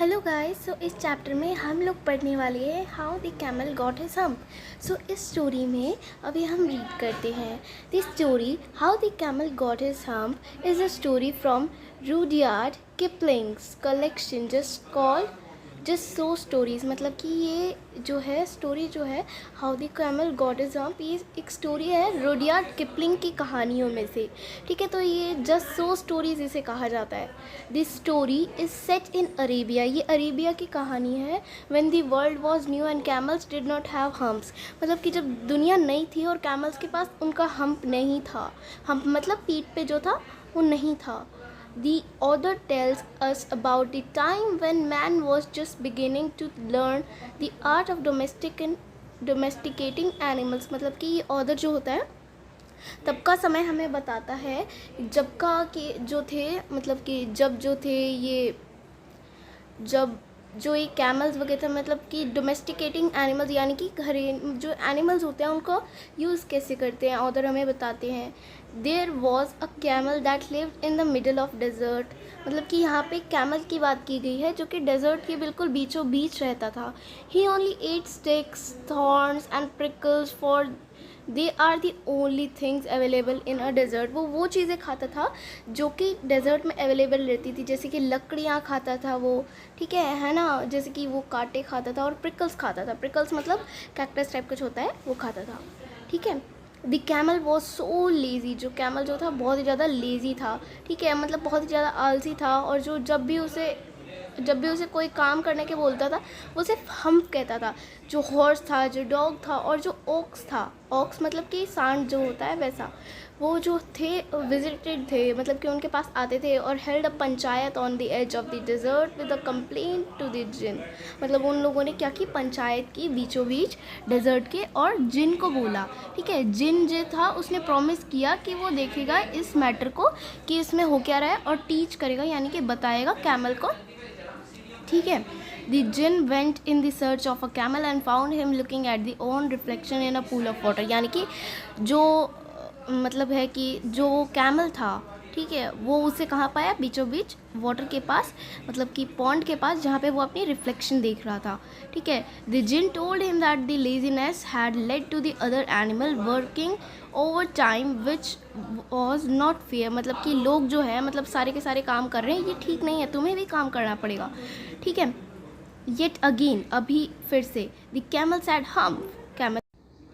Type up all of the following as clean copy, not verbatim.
Hello guys. सो इस chapter में हम लोग पढ़ने वाले हैं how the camel got his hump. So इस स्टोरी में अभी हम रीड करते हैं the story how the camel got his hump is a story from Rudyard Kipling's collection just so stories. मतलब कि ये जो है स्टोरी जो है how the camel got his hump, ये एक स्टोरी है रुडयार्ड किपलिंग की कहानियों में से। ठीक है, तो ये जस्ट सो स्टोरीज़ इसे कहा जाता है। This story is set in Arabia, ये अरेबिया की कहानी है। When the world was new and camels did not have humps, मतलब कि जब दुनिया नई थी और कैमल्स के पास उनका हम्प नहीं था। हम्प मतलब पीठ पे जो था वो नहीं था। The author tells us about the time when man was just beginning to learn the art of domesticating animals। मतलब कि ये ऑथर जो होता है तब का समय हमें बताता है, जब का कि जो थे, मतलब कि जब जो थे ये जब जो ये कैमल्स वगैरह, मतलब कि डोमेस्टिकेटिंग एनिमल्स यानी कि घरेलू जो एनिमल्स होते हैं उनको यूज़ कैसे करते हैं, ऑथर हमें बताते हैं। There was a camel that lived in the middle of desert, मतलब कि यहाँ पे कैमल की बात की गई है जो कि डेजर्ट के बिल्कुल बीचों बीच रहता था। He only ate sticks thorns and prickles for they are the only things available in a desert. वो चीज़ें खाता था जो कि डेजर्ट में अवेलेबल रहती थी, जैसे कि लकड़ियाँ खाता था वो, ठीक है ना, जैसे कि वो कांटे खाता था और प्रिकल्स खाता था। प्रिकल्स मतलब कैक्टस टाइप कुछ होता है, वो खाता था। ठीक है। The camel was so lazy, जो कैमल जो था बहुत ही ज़्यादा लेज़ी था। ठीक है, मतलब बहुत ही ज़्यादा आलसी था, और जो जब भी उसे कोई काम करने के बोलता था वो सिर्फ हम्प कहता था। जो हॉर्स था, जो डॉग था और जो ओक्स था, ओक्स मतलब कि सांड जो होता है वैसा, वो जो थे विजिटेड थे, मतलब कि उनके पास आते थे और held a panchayat on the edge of the desert with a complaint to the djinn. मतलब उन लोगों ने क्या की, पंचायत की बीचों बीच डेजर्ट के, और जिन को बोला। ठीक है, जिन जो था उसने प्रॉमिस किया कि वो देखेगा इस मैटर को कि इसमें हो क्या रहा है और टीच करेगा, यानी कि बताएगा कैमल को। ठीक है। The jinn went in the search of a camel and found him looking at the own reflection in a pool of water। यानी कि जो मतलब है कि जो कैमल था, ठीक है, वो उसे कहाँ पाया, बीचों बीच वाटर के पास, मतलब कि पॉन्ड के पास, जहाँ पे वो अपनी रिफ्लेक्शन देख रहा था। ठीक है। The jinn told him that the laziness had led to the other animal working over time which was not fair. मतलब कि लोग जो है, मतलब सारे के सारे काम कर रहे हैं, ये ठीक नहीं है, तुम्हें भी काम करना पड़ेगा। ठीक है। येट अगेन, अभी फिर से, the camel sad hump, camel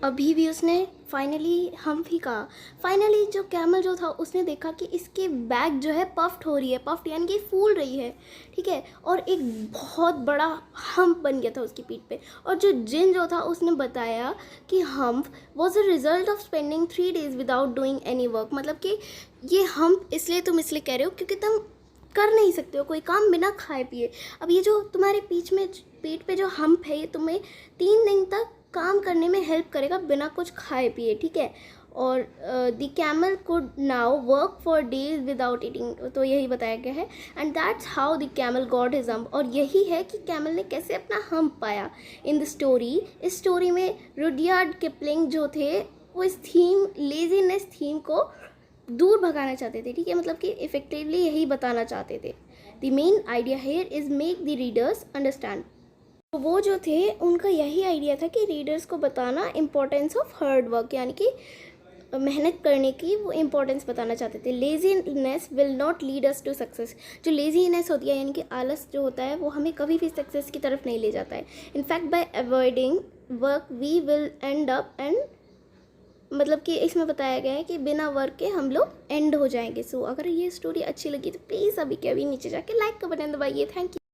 अभी भी उसने फाइनली हम्प ही कहा। फाइनली जो कैमल जो था उसने देखा कि इसके बैक जो है पफ्ड हो रही है, पफ्ड यानी कि फूल रही है। ठीक है, और एक बहुत बड़ा हम्प बन गया था उसकी पीठ पे। और जो जिन जो था उसने बताया कि hump was a result of spending 3 days without doing any work. मतलब कि ये हम्प इसलिए तुम इसलिए कह रहे हो क्योंकि तुम कर नहीं सकते हो कोई काम बिना खाए पिए। अब ये जो तुम्हारे पीठ पे जो हम्प है, ये तुम्हें 3 दिन तक काम करने में हेल्प करेगा बिना कुछ खाए पिए। ठीक है। और the camel could now work for days without eating, तो यही बताया गया है। And that's how the camel got his hump, और यही है कि कैमल ने कैसे अपना हम्प पाया। इन द स्टोरी, इस स्टोरी में रुडयार्ड किपलिंग जो थे वो इस थीम, लेजीनेस थीम को दूर भगाना चाहते थे। ठीक है, मतलब कि इफेक्टिवली यही बताना चाहते थे। The main idea here is make the readers understand. तो वो जो थे उनका यही आइडिया था कि रीडर्स को बताना इम्पोर्टेंस ऑफ हार्ड वर्क, यानी कि मेहनत करने की वो इम्पोर्टेंस बताना चाहते थे। Laziness will not lead us to success, जो लेजीनेस होती है यानी कि आलस जो होता है वो हमें कभी भी सक्सेस की तरफ नहीं ले जाता है। In fact by avoiding work we will end up and, मतलब कि इसमें बताया गया है कि बिना वर्क के हम लोग एंड हो जाएंगे। सो अगर ये स्टोरी अच्छी लगी तो प्लीज़ अभी के अभी नीचे जाके लाइक का बटन दबाइए। Thank you.